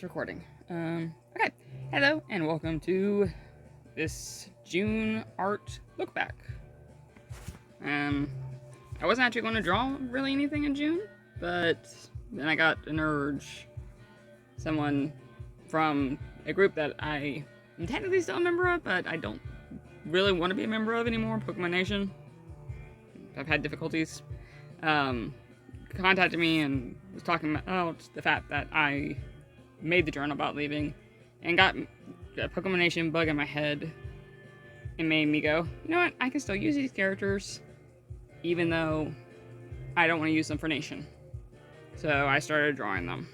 recording. Okay. Hello, and welcome to this June art look back. I wasn't actually going to draw really anything in June, but then I got an urge. Someone from a group that I am technically still a member of, but I don't really want to be a member of anymore, Pokemon Nation. I've had difficulties. Contacted me and was talking about the fact that I made the journal about leaving and got a Pokemon Nation bug in my head and made me go, you know what, I can still use these characters even though I don't want to use them for Nation. So I started drawing them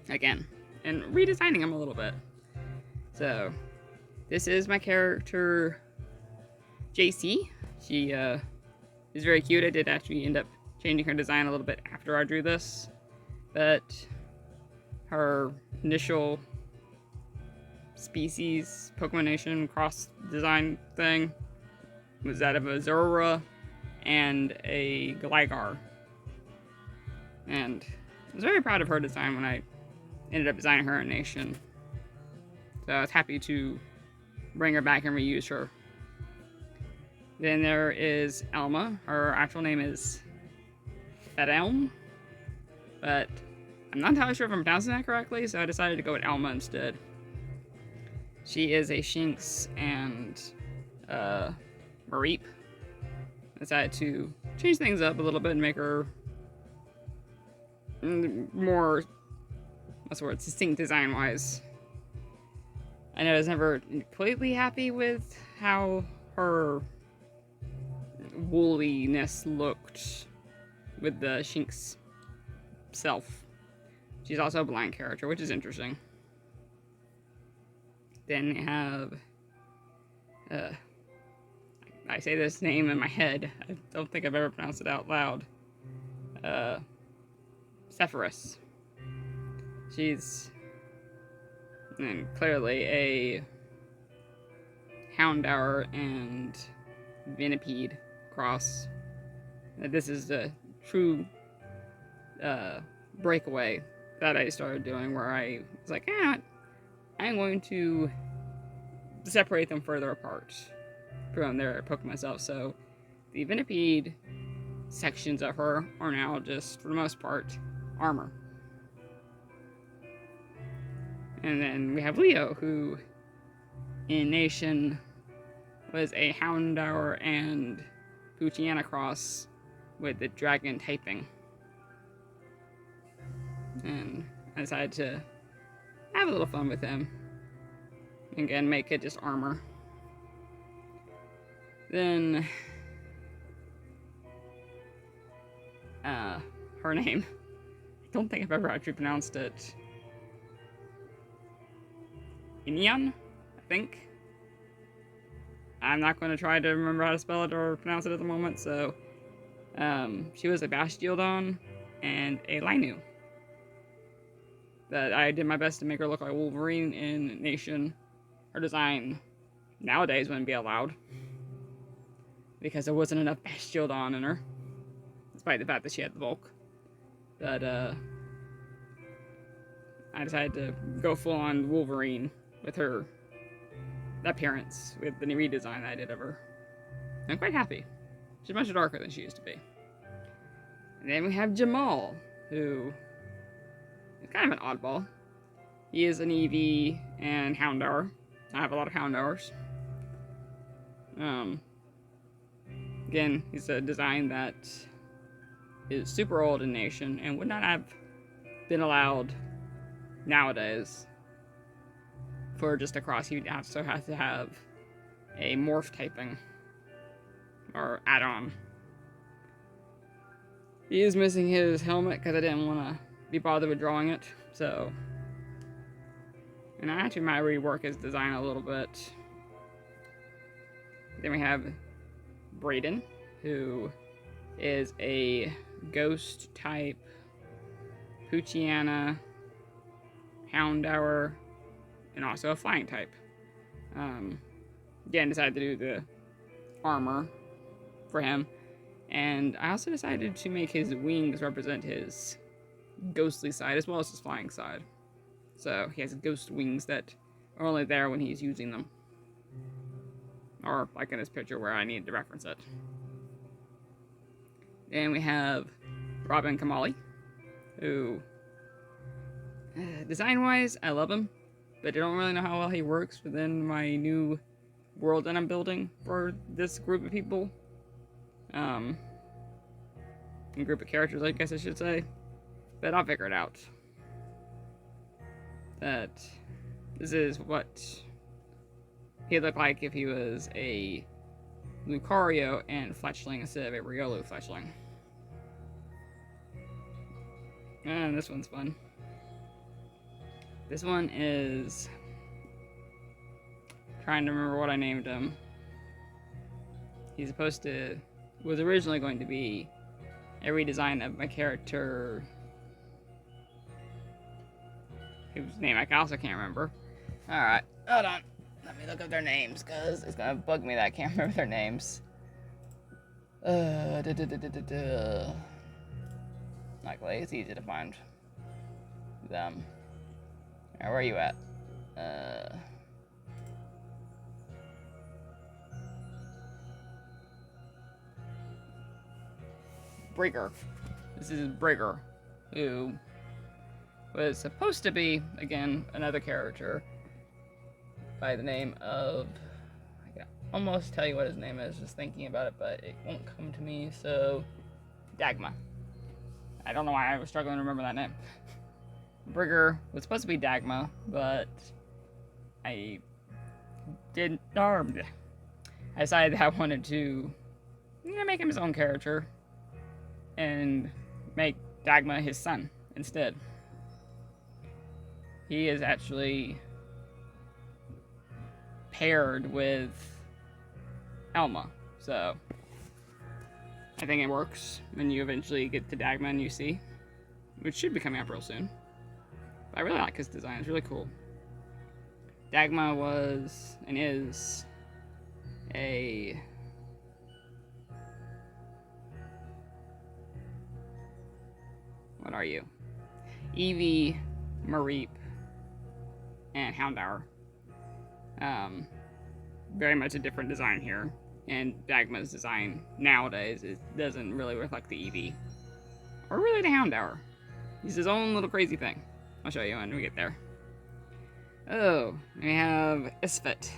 again and redesigning them a little bit. So this is my character JC. She is very cute. I did actually end up changing her design a little bit after I drew this, but her initial species Pokemon Nation cross design thing was that of a Zorua and a Gligar. And I was very proud of her design when I ended up designing her in Nation. So I was happy to bring her back and reuse her. Then there is Elma. Her actual name is Elm, but I'm not entirely sure if I'm pronouncing that correctly, so I decided to go with Elma instead. She is a Shinx and Mareep. I decided to change things up a little bit and make her more, distinct design-wise. I know I was never completely happy with how her wooliness looked with the Shinx self. She's also a blind character, which is interesting. Then we have, I say this name in my head. I don't think I've ever pronounced it out loud. Sephiroth. She's clearly a Houndour and Venipede cross. This is the true breakaway that I started doing, where I was like, I'm going to separate them further apart from their Pokemon self. So the Venipede sections of her are now just, for the most part, armor. And then we have Leo, who in Nation was a Houndour and Poochyena cross with the dragon typing. And I decided to have a little fun with him. Again, make it just armor. Then her name, I don't think I've ever actually pronounced it. Inyan, I think. I'm not going to try to remember how to spell it or pronounce it at the moment, so she was a Bastiodon and a Linu. That I did my best to make her look like Wolverine in Nation. Her design nowadays wouldn't be allowed, because there wasn't enough Bastiodon in her, despite the fact that she had the bulk. But I decided to go full on Wolverine with her appearance, with the redesign I did of her. I'm quite happy. She's much darker than she used to be. And then we have Jamal, who is kind of an oddball. He is an Eevee and Houndour. I have a lot of Houndours. Again, he's a design that is super old in Nation and would not have been allowed nowadays. For just a cross, he'd also have to have a morph typing or add-on. He is missing his helmet because I didn't want to be bothered with drawing it, so. And I actually might rework his design a little bit. Then we have Brayden, who is a ghost type Poochyena, Houndour, and also a flying type. Again, decided to do the armor for him. And I also decided to make his wings represent his ghostly side as well as his flying side. So he has ghost wings that are only there when he's using them. Or like in this picture where I needed to reference it. Then we have Robin Kamali, who, design-wise, I love him, but I don't really know how well he works within my new world that I'm building for this group of people. A group of characters, I guess I should say. But I'll figure it out. That this is what he'd look like if he was a Lucario and fletchling instead of a Riolu fletchling. And this one's fun. This one is... trying to remember what I named him. He's supposed to... was originally going to be a redesign of my character... whose name I also can't remember. Alright, hold on. Let me look up their names, because it's gonna bug me that I can't remember their names. Luckily, it's easy to find them. Alright, where are you at? Brigger. This is Brigger, who was supposed to be, again, another character by the name of... I can almost tell you what his name is, just thinking about it, but it won't come to me, so... Dagma. I don't know why I was struggling to remember that name. Brigger was supposed to be Dagma, but I didn't... I decided that I wanted to make him his own character and make Dagma his son instead. He is actually paired with Elma, so I think it works when you eventually get to Dagma and you see, which should be coming up real soon. But I really like his design, it's really cool. Dagma was and is a what are you? Eevee, Mareep, and Houndour. Very much a different design here. And Dagma's design nowadays doesn't really reflect the Eevee. Or really the Houndour. He's his own little crazy thing. I'll show you when we get there. Oh, we have Isfet.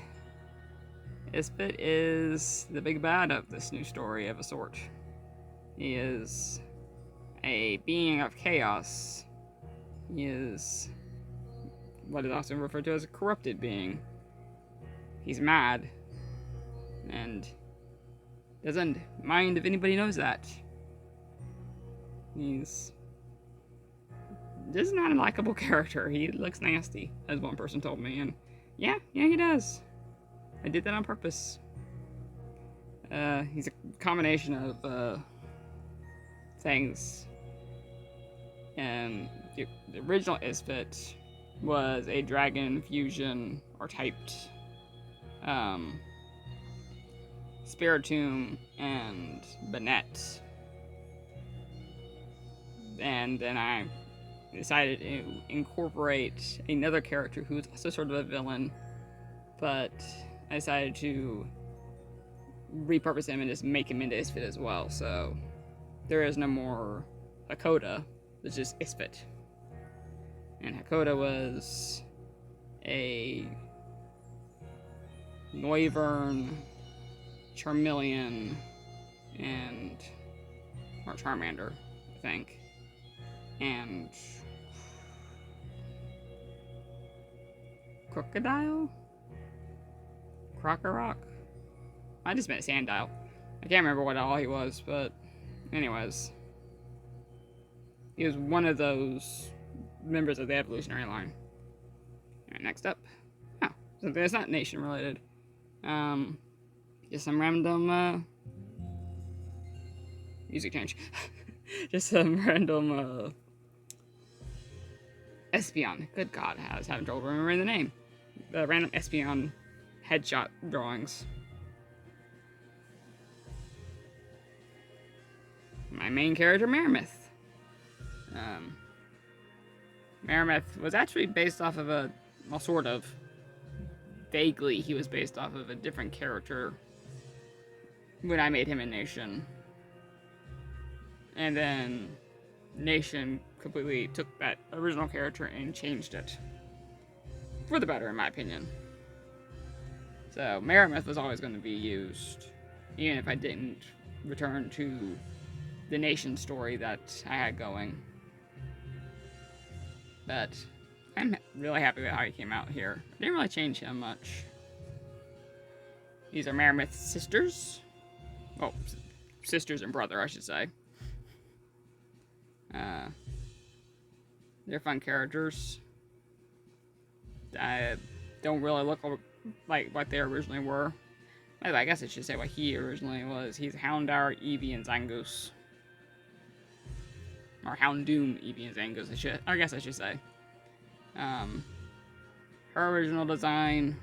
Isfet is the big bad of this new story of a sort. He is a being of chaos. He is what is often referred to as a corrupted being. He's mad and doesn't mind if anybody knows that. He's just not a likable character. He looks nasty, as one person told me, and yeah, he does. I did that on purpose. He's a combination of things. And the original Isfet was a dragon fusion or typed Spiritomb and Banette. And then I decided to incorporate another character who's also sort of a villain, but I decided to repurpose him and just make him into Isfet as well. So there is no more Hakoda, it's just Isfet. And Hakoda was a Noivern, Charmeleon, and or Charmander, I think. And Crocodile? Crocorock? I just meant Sandile. I can't remember what all he was, but anyways. He was one of those members of the evolutionary line. Alright, next up. Oh, something that's not nation related. Just some random music change. Just some random Espeon. Good God, I was having trouble remembering the name. The random Espeon headshot drawings. My main character, Mammoth. Meramith was actually based off of well, sort of. Vaguely, he was based off of a different character when I made him a nation. And then Nation completely took that original character and changed it. For the better, in my opinion. So, Meramith was always going to be used, even if I didn't return to the Nation story that I had going. But I'm really happy with how he came out here. I didn't really change him much. These are Meramith's sisters. Oh, sisters and brother, I should say. They're fun characters. I don't really look like what they originally were. I guess I should say what he originally was. He's Houndour, Eevee, and Zangoose. Or Houndoom, Eevee, and Zangoose, I guess I should say. Her original design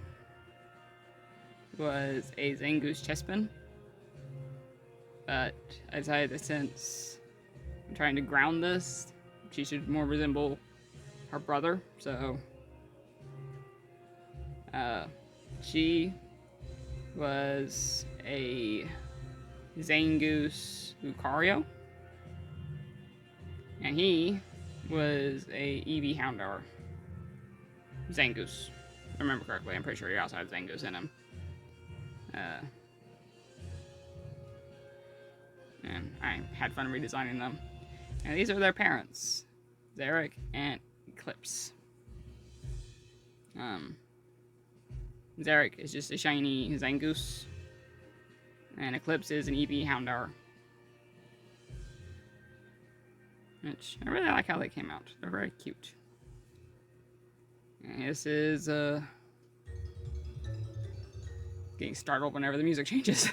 was a Zangoose chestpin. But I decided that since I'm trying to ground this, she should more resemble her brother, so she was a Zangoose Lucario, and he was a Eevee Houndour Zangoose. If I remember correctly, I'm pretty sure he also had Zangoose in him. And I had fun redesigning them. And these are their parents, Xeric and Eclipse. Xeric is just a shiny Zangoose, and Eclipse is an Eevee Houndour. Which, I really like how they came out. They're very cute. And this is, getting startled whenever the music changes.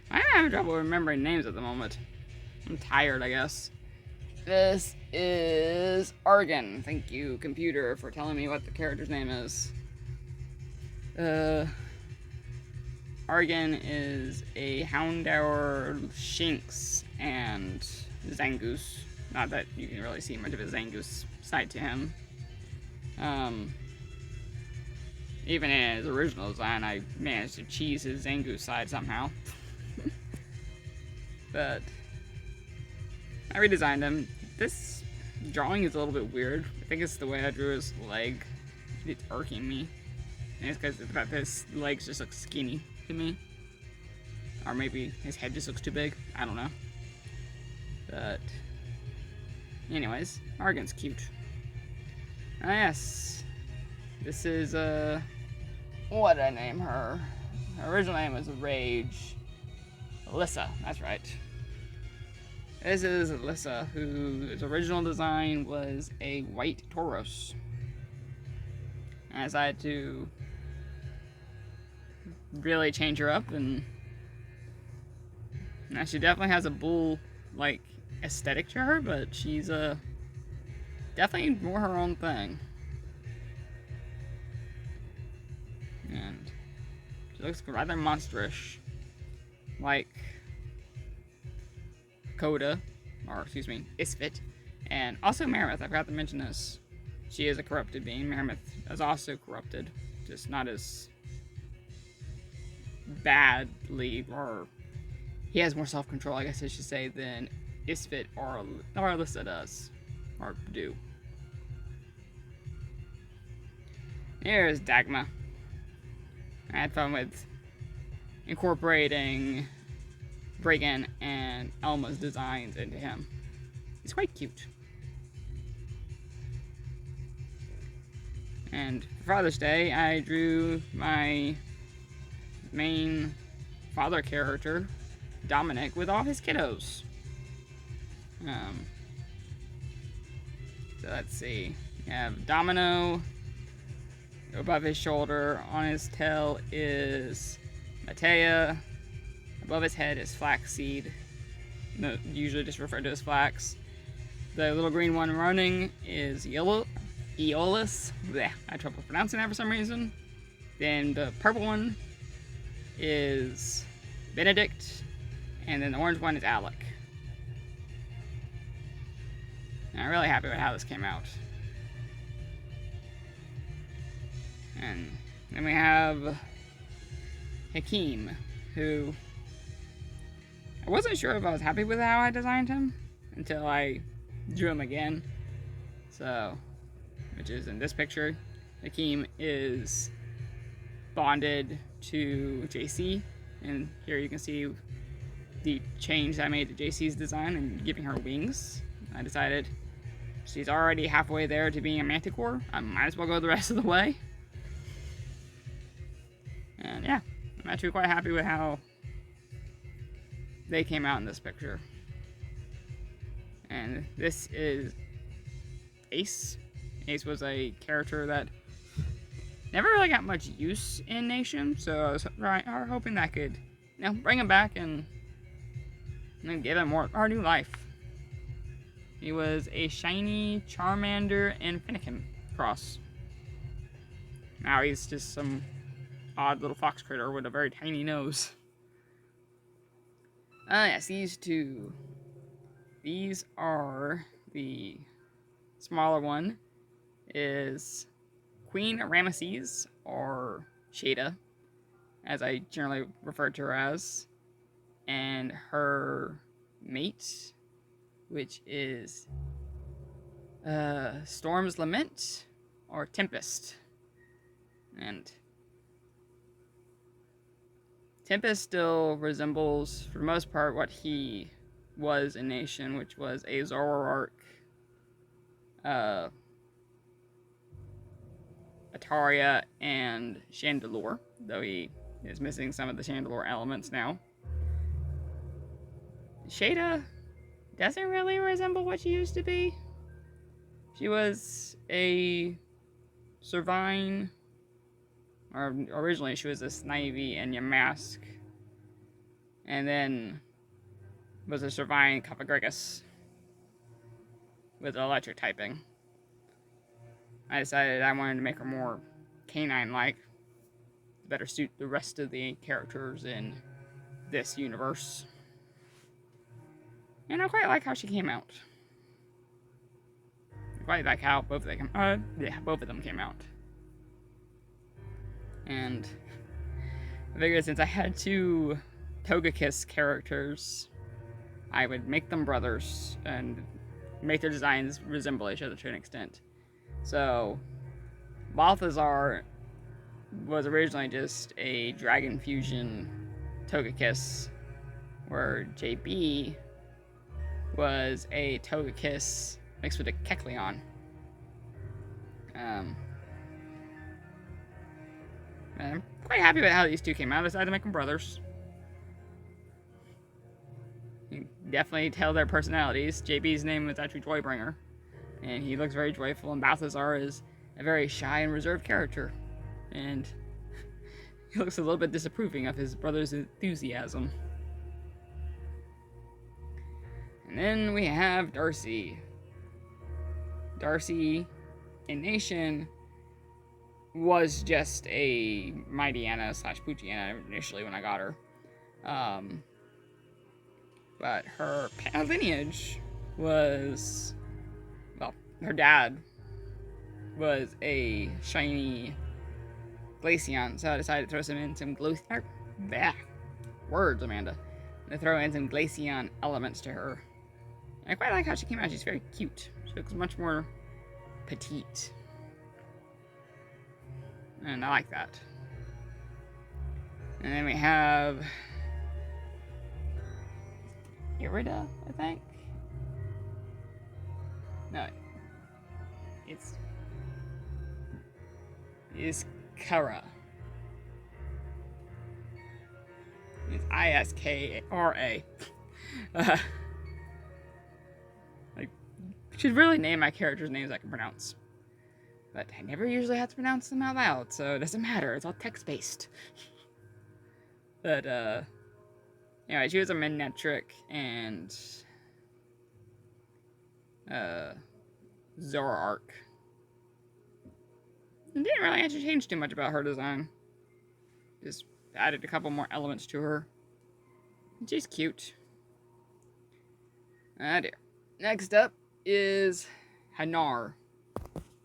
I'm having trouble remembering names at the moment. I'm tired, I guess. This is Argon. Thank you, computer, for telling me what the character's name is. Argon is a Houndour, Shinx, and Zangoose. Not that you can really see much of a Zangoose side to him. Even in his original design, I managed to cheese his Zangoose side somehow. But I redesigned him. This drawing is a little bit weird. I think it's the way I drew his leg. It's irking me. And it's because of the fact that his legs just look skinny to me. Or maybe his head just looks too big. I don't know. But anyways, Argon's cute. Ah, yes. This is, what did I name her? Her original name was Rage. Alyssa, that's right. This is Alyssa, whose original design was a white Tauros. I decided to really change her up, and now she definitely has a bull-like aesthetic to her, but she's definitely more her own thing. And she looks rather monsterish, like Coda, or excuse me, Isfit, and also Meramith. I forgot to mention this. She is a corrupted being. Meramith is also corrupted, just not as badly, or he has more self-control, I guess I should say, than Isfit or Alyssa does, or do. Here's Dagma. I had fun with incorporating Bregan and Elma's designs into him. He's quite cute. And for Father's Day, I drew my main father character, Dominic, with all his kiddos. So let's see. We have Domino. Above his shoulder, on his tail is Matea. Above his head is Flaxseed. No, usually just referred to as Flax. The little green one running is Eolus. Blech, I had trouble pronouncing that for some reason. Then the purple one is Benedict. And then the orange one is Alec. And I'm really happy with how this came out. And then we have Hakeem, who I wasn't sure if I was happy with how I designed him until I drew him again. So, which is in this picture. Hakeem is bonded to JC, and here you can see the change I made to JC's design and giving her wings. I decided she's already halfway there to being a manticore. I might as well go the rest of the way. And yeah, I'm actually quite happy with how they came out in this picture. And this is Ace. Ace was a character that never really got much use in Nation, so I was hoping that could, bring him back and give him our new life. He was a shiny Charmander and Finnegan cross. Now he's just some odd little fox critter with a very tiny nose. Yes, these two. These are the smaller one is Queen Ramesses, or Shada, as I generally refer to her as, and her mate, which is Storm's Lament, or Tempest. And Tempest still resembles, for the most part, what he was in Nation, which was a Zoroark, Ataria, and Chandelure, though he is missing some of the Chandelure elements now. Shada doesn't really resemble what she used to be. She was a Servine, or originally she was a Snivy and Yamask, and then was a Servine Copagrigus with electric typing. I decided I wanted to make her more canine-like, to better suit the rest of the characters in this universe. And I quite like how she came out. I quite like how both of them came out. And I figured since I had two Togekiss characters, I would make them brothers and make their designs resemble each other to an extent. So, Balthazar was originally just a Dragon Fusion Togekiss, where JB was a Togekiss mixed with a Kecleon. And I'm quite happy about how these two came out. I decided to make them brothers. You can definitely tell their personalities. JB's name was actually Joybringer, and he looks very joyful, and Balthazar is a very shy and reserved character, and he looks a little bit disapproving of his brother's enthusiasm. And then we have Darcy. Darcy in Nation was just a Mightyena / Poochyena initially when I got her. But her lineage was, well, her dad was a shiny Glaceon, so I decided to throw some words, Amanda. To throw in some Glaceon elements to her. And I quite like how she came out. She's very cute. She looks much more petite. And I like that. And then we have Irida, I think. No, it's Kara. It's Iskra. I should really name my characters names I can pronounce. But I never usually have to pronounce them out loud, so it doesn't matter. It's all text-based. But, anyway, she was a Manectric and Zoroark. And didn't really actually change too much about her design. Just added a couple more elements to her. And she's cute. Ah dear. Next up is Hanar.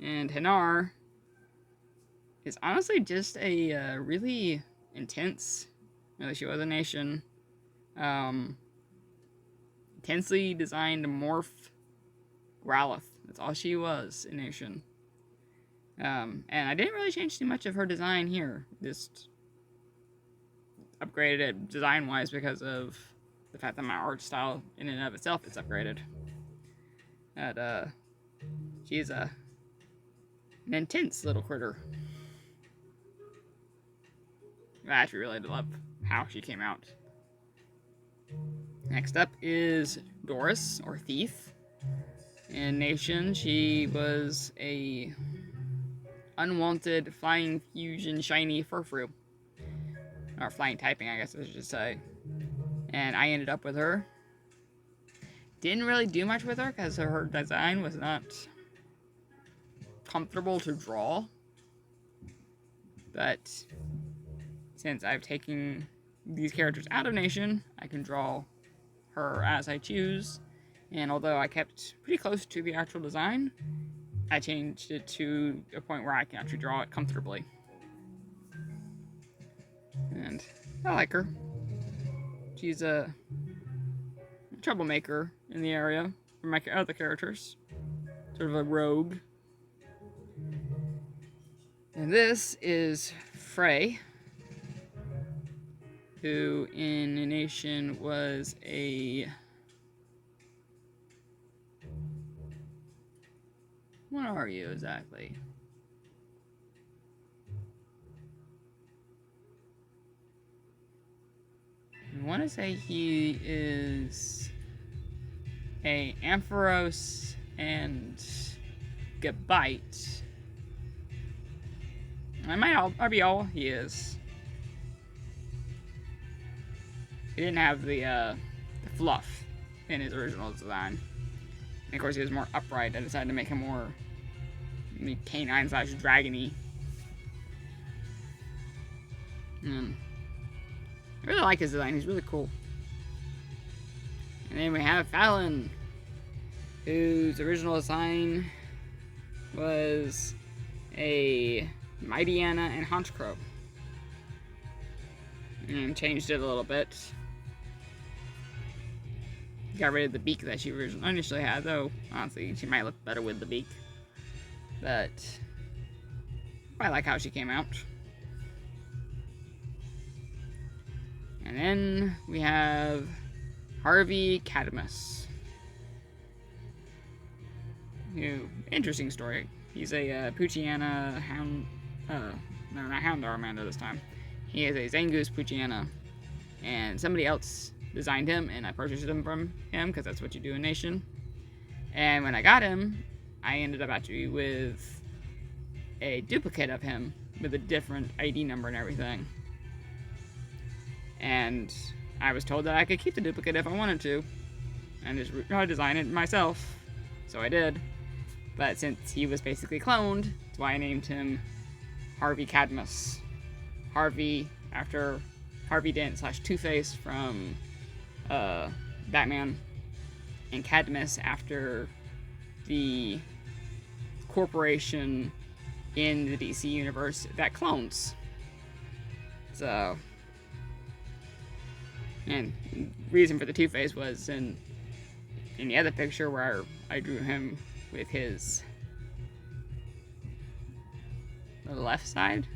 And Hanar is honestly just a really intense, she was a nation, intensely designed morph Growlithe. That's all she was, a nation. And I didn't really change too much of her design here. Just upgraded it design-wise because of the fact that my art style in and of itself is upgraded. And, she's an intense little critter. I actually really love how she came out. Next up is Doris, or Thief. In Nation, she was a unwanted flying fusion shiny Furfrou. Or flying typing, I guess I should say. And I ended up with her. Didn't really do much with her because her design was not comfortable to draw. But since I've taken these characters out of Nation, I can draw her as I choose. And although I kept pretty close to the actual design, I changed it to a point where I can actually draw it comfortably. And I like her. She's a troublemaker in the area for my other characters. Sort of a rogue. And this is Frey, who in Nation was a... What are you exactly? I want to say he is a Ampharos and Gabite. I might be all he is. He didn't have the fluff in his original design. And of course, he was more upright. I decided to make him more canine / dragony. I really like his design. He's really cool. And then we have Fallon, whose original design was a Mightyena and Honchkrow. And changed it a little bit. Got rid of the beak that she initially had, though honestly she might look better with the beak. But I like how she came out. And then we have Harvey Cattensu. Interesting story. He's a Poochyena hound. No, not Hound Armando this time. He is a Zangoose Poochyena. And somebody else designed him, and I purchased him from him because that's what you do in Nation. And when I got him, I ended up actually with a duplicate of him with a different ID number and everything. And I was told that I could keep the duplicate if I wanted to, and just redesign it myself. So I did. But since he was basically cloned, that's why I named him Harvey Cattensu. Harvey after Harvey Dent / Two-Face from Batman, and Cadmus after the corporation in the DC universe that clones. So, and reason for the Two-Face was in the other picture where I drew him with his the left side.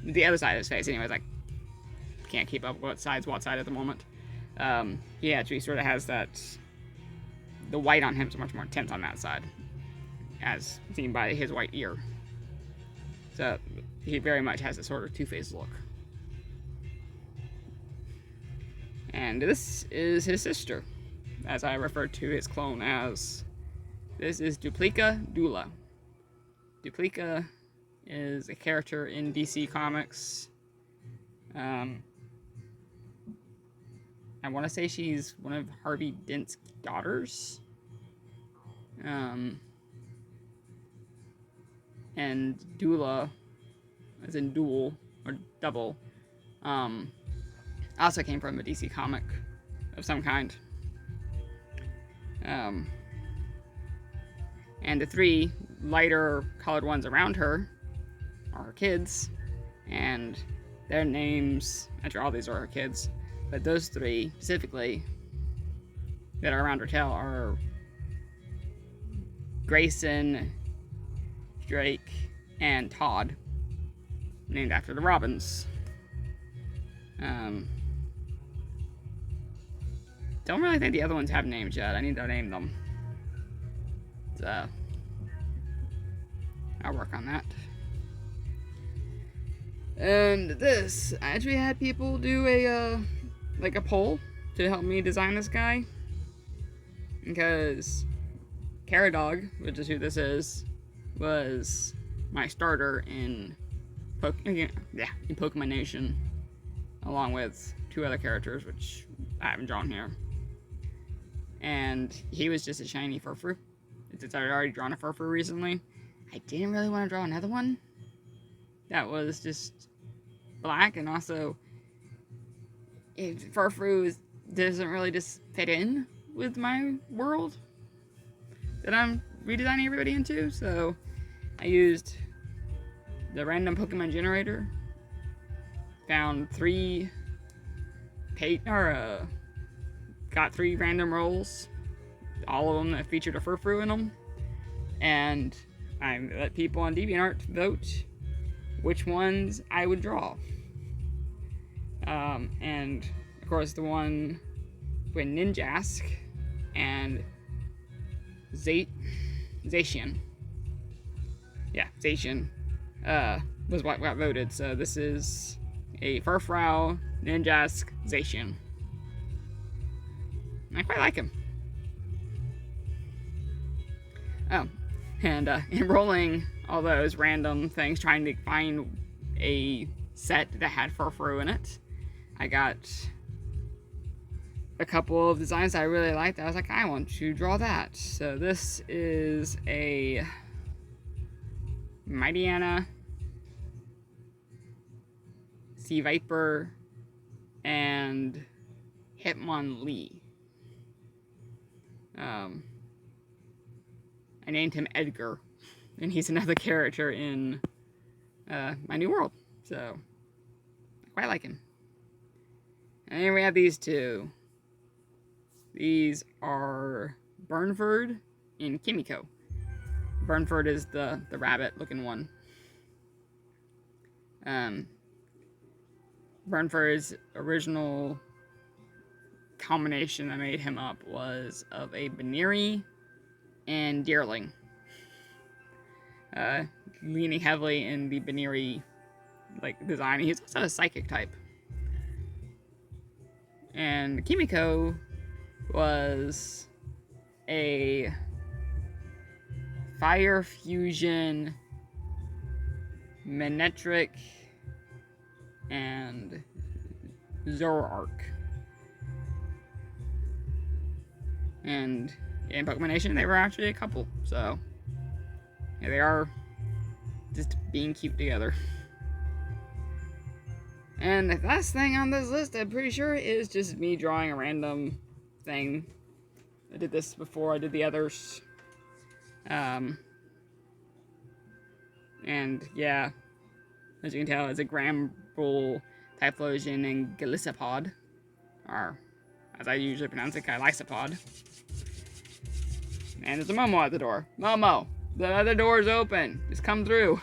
The other side of his face, anyways. I can't keep up what side at the moment. He actually sort of has that. The white on him is much more intense on that side, as seen by his white ear. So he very much has a sort of Two-Face look. And this is his sister, as I refer to his clone as. This is Duplica Dula. Duplica is a character in DC Comics. I want to say she's one of Harvey Dent's daughters. And Dula, as in dual, or double, also came from a DC comic of some kind. And the 3 lighter colored ones around her are her kids, and their names, actually all these are her kids, but those 3 specifically that are around her tail are Grayson, Drake, and Todd, named after the Robins. Don't really think the other ones have names yet. I need to name them. So, I'll work on that. And this, I actually had people do a poll to help me design this guy. Because Caradog, which is who this is, was my starter in Pokemon Nation, along with 2 other characters, which I haven't drawn here. And he was just a shiny Furfrou. Since I had already drawn a Furfrou recently, I didn't really want to draw another one that was just black, and also Furfrou doesn't really just fit in with my world that I'm redesigning everybody into. So I used the random Pokemon generator, found 3 got 3 random rolls, all of them that featured a Furfrou in them, and I let people on DeviantArt vote which ones I would draw. And of course the one with Ninjask and Zacian. Yeah, Zacian was what got voted. So this is a Furfrou, Ninjask, Zacian. I quite like him. Oh, and enrolling all those random things, trying to find a set that had Furfrou in it, I got a couple of designs I really liked. I was like, I want to draw that. So this is a Mightyena, Sea Viper, and Hitmonlee. I named him Edgar, and he's another character in my new world, so I quite like him. And then we have these 2. These are Burnford and Kimiko. Burnford is the rabbit-looking one. Burnford's original combination that made him up was of a Baneri and Deerling. Leaning heavily in the Baneri design. He's also a psychic type. And Kimiko was a Fire Fusion, Manectric, and Zoroark. And in Pokemon Nation, they were actually a couple, so yeah, they are just being cute together. And the last thing on this list, I'm pretty sure, is just me drawing a random thing. I did this before I did the others. And yeah, as you can tell, it's a Gramble, Typhlosion, and Golisopod. Or, as I usually pronounce it, Golisopod. And there's a Momo at the door. Momo, the other door's open. Just come through.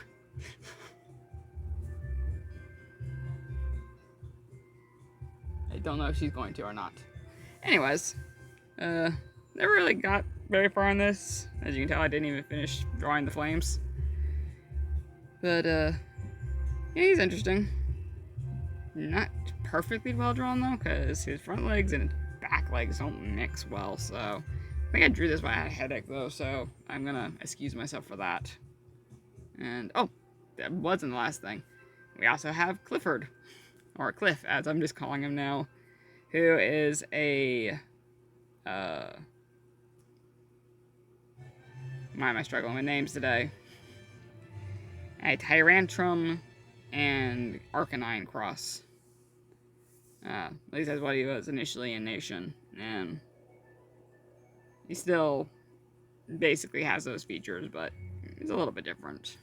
I don't know if she's going to or not. Anyways, never really got very far on this. As you can tell, I didn't even finish drawing the flames. But, yeah, he's interesting. Not perfectly well drawn, though, because his front legs and back legs don't mix well, so I think I drew this when I had a headache, though, so I'm gonna excuse myself for that. And, oh, that wasn't the last thing. We also have Clifford, or Cliff, as I'm just calling him now, who is a, why am I struggling with names today? A Tyrantrum and Arcanine cross. At least that's what he was initially in Nation. And he still basically has those features, but it's a little bit different.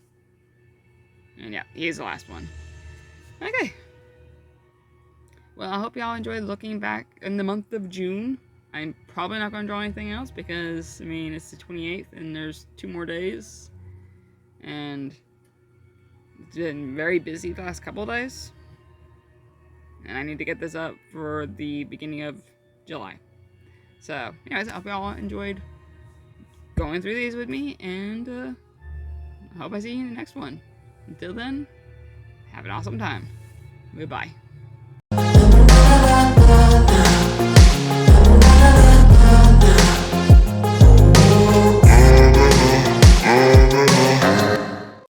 And yeah, he's the last one. Okay. Well, I hope y'all enjoyed looking back in the month of June. I'm probably not going to draw anything else because, I mean, it's the 28th and there's 2 more days. And it's been very busy the last couple of days. And I need to get this up for the beginning of July. So, anyways, I hope y'all enjoyed going through these with me, and I hope I see you in the next one. Until then, have an awesome time. Goodbye.